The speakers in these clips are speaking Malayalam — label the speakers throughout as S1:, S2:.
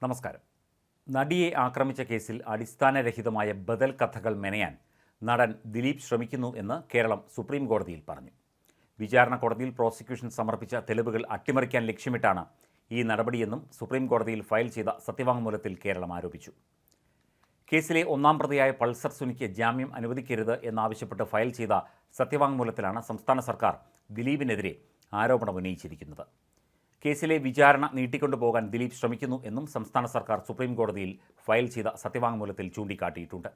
S1: നമസ്കാരം. നടിയെ ആക്രമിച്ച കേസിൽ അടിസ്ഥാനരഹിതമായ ബദൽ കഥകൾ മെനയാൻ നടൻ ദിലീപ് ശ്രമിക്കുന്നു എന്ന് കേരളം സുപ്രീം കോടതിയിൽ പറഞ്ഞു. വിചാരണ കോടതിയിൽ പ്രോസിക്യൂഷൻ സമർപ്പിച്ച തെളിവുകൾ അട്ടിമറിക്കാൻ ലക്ഷ്യമിട്ടാണ് ഈ നടപടിയെന്നും സുപ്രീം കോടതിയിൽ ഫയൽ ചെയ്ത സത്യവാങ്മൂലത്തിൽ കേരളം ആരോപിച്ചു. കേസിലെ ഒന്നാം പ്രതിയായ പൾസർ സുനിക്ക് ജാമ്യം അനുവദിക്കരുത് എന്നാവശ്യപ്പെട്ട് ഫയൽ ചെയ്ത സത്യവാങ്മൂലത്തിലാണ് സംസ്ഥാന സർക്കാർ ദിലീപിനെതിരെ ആരോപണം ഉന്നയിച്ചിരിക്കുന്നത്. കേസിലെ വിചാരണ നീട്ടിക്കൊണ്ടുപോകാൻ ദിലീപ് ശ്രമിക്കുന്നു എന്നും സംസ്ഥാന സർക്കാർ സുപ്രീം കോടതിയിൽ ഫയൽ ചെയ്ത സത്യവാങ്മൂലത്തിൽ ചൂണ്ടിക്കാട്ടിയിട്ടുണ്ട്.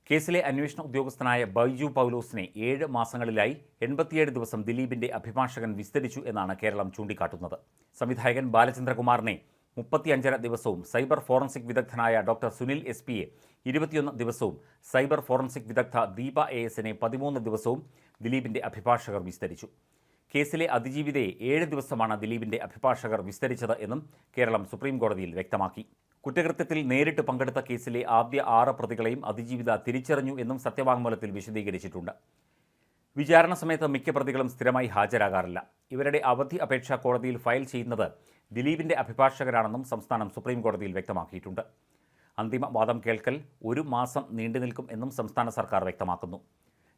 S1: കേസിലെ അന്വേഷണ ഉദ്യോഗസ്ഥനായ ബൈജു പൗലോസിനെ 7 മാസങ്ങളിലായി 87 ദിവസം ദിലീപിന്റെ അഭിഭാഷകൻ വിസ്തരിച്ചു എന്നാണ് കേരളം ചൂണ്ടിക്കാട്ടുന്നത്. സംവിധായകൻ ബാലചന്ദ്രകുമാറിനെ 35 ദിവസവും സൈബർ ഫോറൻസിക് വിദഗ്ധനായ ഡോക്ടർ സുനിൽ SP-യെ 21 ദിവസവും സൈബർ ഫോറൻസിക് വിദഗ്ധ ദീപ AS-നെ 13 ദിവസവും ദിലീപിന്റെ അഭിഭാഷകർ വിസ്തരിച്ചു. കേസിലെ അതിജീവിതയെ 7 ദിവസമാണ് ദിലീപിന്റെ അഭിഭാഷകർ വിസ്തരിച്ചത് എന്നും കേരളം സുപ്രീം കോടതിയിൽ വ്യക്തമാക്കി. കുറ്റകൃത്യത്തിൽ നേരിട്ട് പങ്കെടുത്ത കേസിലെ ആദ്യ 6 പ്രതികളെയും അതിജീവിത തിരിച്ചറിഞ്ഞു എന്നും സത്യവാങ്മൂലത്തിൽ വിശദീകരിച്ചിട്ടുണ്ട്. വിചാരണ സമയത്ത് മിക്ക പ്രതികളും സ്ഥിരമായി ഹാജരാകാറില്ല. ഇവരുടെ അവധി അപേക്ഷ കോടതിയിൽ ഫയൽ ചെയ്യുന്നത് ദിലീപിന്റെ അഭിഭാഷകരാണെന്നും സംസ്ഥാനം സുപ്രീം കോടതിയിൽ വ്യക്തമാക്കിയിട്ടുണ്ട്. അന്തിമ വാദം കേൾക്കൽ 1 മാസം നീണ്ടുനിൽക്കും എന്നും സംസ്ഥാന സർക്കാർ വ്യക്തമാക്കുന്നു.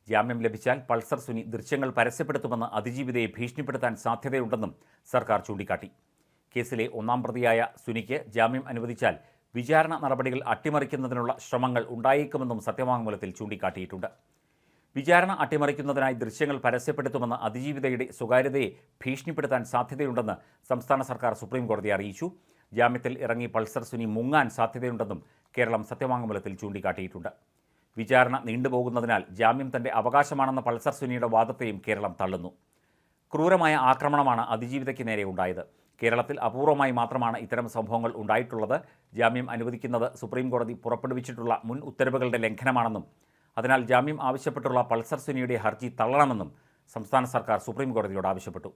S1: ജാമ്യം ലഭിച്ചാൽ പൾസർ സുനി ദൃശ്യങ്ങൾ പരസ്യപ്പെടുത്തുമെന്ന് അതിജീവിതയെ ഭീഷണിപ്പെടുത്താൻ സാധ്യതയുണ്ടെന്നും സർക്കാർ ചൂണ്ടിക്കാട്ടി. കേസിലെ ഒന്നാം പ്രതിയായ സുനിക്ക് ജാമ്യം അനുവദിച്ചാൽ വിചാരണ നടപടികൾ അട്ടിമറിക്കുന്നതിനുള്ള ശ്രമങ്ങൾ ഉണ്ടായേക്കുമെന്നും സത്യവാങ്മൂലത്തിൽ ചൂണ്ടിക്കാട്ടിയിട്ടുണ്ട്. വിചാരണ അട്ടിമറിക്കുന്നതിനായി ദൃശ്യങ്ങൾ പരസ്യപ്പെടുത്തുമെന്ന് അതിജീവിതയുടെ സ്വകാര്യതയെ ഭീഷണിപ്പെടുത്താൻ സാധ്യതയുണ്ടെന്ന് സംസ്ഥാന സർക്കാർ സുപ്രീം കോടതിയെ അറിയിച്ചു. ജാമ്യത്തിൽ ഇറങ്ങി പൾസർ സുനി മുങ്ങാൻ സാധ്യതയുണ്ടെന്നും കേരളം സത്യവാങ്മൂലത്തിൽ ചൂണ്ടിക്കാട്ടിയിട്ടുണ്ട്. വിചാരണ നീണ്ടുപോകുന്നതിനാൽ ജാമ്യം തന്റെ അവകാശമാണെന്ന പൾസർ സുനിയുടെ വാദത്തെയും കേരളം തള്ളുന്നു. ക്രൂരമായ ആക്രമണമാണ് അതിജീവിതയ്ക്ക് നേരെ ഉണ്ടായത്. കേരളത്തിൽ അപൂർവമായി മാത്രമാണ് ഇത്തരം സംഭവങ്ങൾ ഉണ്ടായിട്ടുള്ളത്. ജാമ്യം അനുവദിക്കുന്നത് സുപ്രീം കോടതി പുറപ്പെടുവിച്ചിട്ടുള്ള മുൻ ഉത്തരവുകളുടെ ലംഘനമാണെന്നും അതിനാൽ ജാമ്യം ആവശ്യപ്പെട്ടുള്ള പൾസർ സുനിയുടെ ഹർജി തള്ളണമെന്നും സംസ്ഥാന സർക്കാർ സുപ്രീം കോടതിയോട് ആവശ്യപ്പെട്ടു.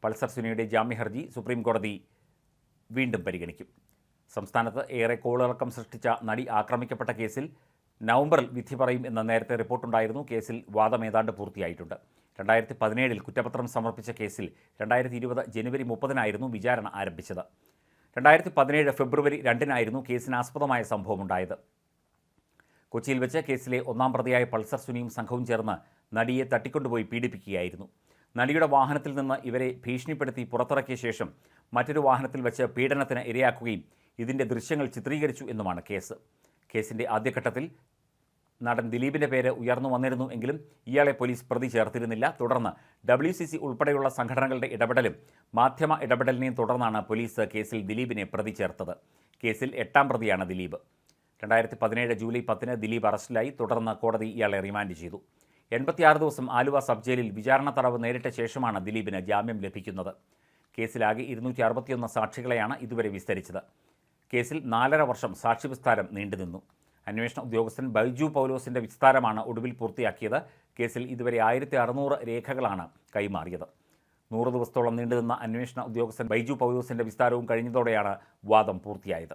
S1: പൾസർ സുനിയുടെ ജാമ്യ ഹർജി സുപ്രീം കോടതി വീണ്ടും പരിഗണിക്കും. സംസ്ഥാനത്ത് ഏറെ കോളിളക്കം സൃഷ്ടിച്ച നടി ആക്രമിക്കപ്പെട്ട കേസിൽ നവംബറിൽ വിധി പറയും എന്ന നേരത്തെ റിപ്പോർട്ടുണ്ടായിരുന്നു. കേസിൽ വാദം ഏതാണ്ട് പൂർത്തിയായിട്ടുണ്ട്. 2017 കുറ്റപത്രം സമർപ്പിച്ച കേസിൽ 2020 ജനുവരി 30 വിചാരണ ആരംഭിച്ചത്. 2017 ഫെബ്രുവരി 2 കേസിനാസ്പദമായ സംഭവമുണ്ടായത്. കൊച്ചിയിൽ വെച്ച് കേസിലെ ഒന്നാം പ്രതിയായ പൾസർ സുനിയും സംഘവും ചേർന്ന് നടിയെ തട്ടിക്കൊണ്ടുപോയി പീഡിപ്പിക്കുകയായിരുന്നു. നടിയുടെ വാഹനത്തിൽ നിന്ന് ഇവരെ ഭീഷണിപ്പെടുത്തി പുറത്തിറക്കിയ ശേഷം മറ്റൊരു വാഹനത്തിൽ വെച്ച് പീഡനത്തിന് ഇരയാക്കുകയും ഇതിൻ്റെ ദൃശ്യങ്ങൾ ചിത്രീകരിച്ചു എന്നുമാണ് കേസ്. കേസിൻ്റെ ആദ്യഘട്ടത്തിൽ നടൻ ദിലീപിൻ്റെ പേര് ഉയർന്നു വന്നിരുന്നു എങ്കിലും ഇയാളെ പോലീസ് പ്രതി ചേർത്തിരുന്നില്ല. തുടർന്ന് WCC ഉൾപ്പെടെയുള്ള സംഘടനകളുടെ ഇടപെടലും മാധ്യമ ഇടപെടലിനെയും തുടർന്നാണ് പോലീസ് കേസിൽ ദിലീപിനെ പ്രതി ചേർത്തത്. കേസിൽ 8ാം പ്രതിയാണ് ദിലീപ്. 2017 ജൂലൈ 10 ദിലീപ് അറസ്റ്റിലായി. തുടർന്ന് കോടതി ഇയാളെ റിമാൻഡ് ചെയ്തു. 86 ദിവസം ആലുവ സബ് ജയിലിൽ വിചാരണ തടവ് നേരിട്ട ശേഷമാണ് ദിലീപിന് ജാമ്യം ലഭിക്കുന്നത്. കേസിലാകെ 261 സാക്ഷികളെയാണ് ഇതുവരെ വിസ്തരിച്ചത്. കേസിൽ 4.5 വർഷം സാക്ഷി വിസ്താരം നീണ്ടുനിന്നു. അന്വേഷണ ഉദ്യോഗസ്ഥൻ ബൈജു പൗലോസിന്റെ വിസ്താരമാണ് ഒടുവിൽ പൂർത്തിയാക്കിയത്. കേസിൽ ഇതുവരെ 1600 രേഖകളാണ് കൈമാറിയത്. 100 ദിവസത്തോളം നീണ്ടുനിന്ന അന്വേഷണ ഉദ്യോഗസ്ഥൻ ബൈജു പൗലോസിന്റെ വിസ്താരവും കഴിഞ്ഞതോടെയാണ് വാദം പൂർത്തിയായത്.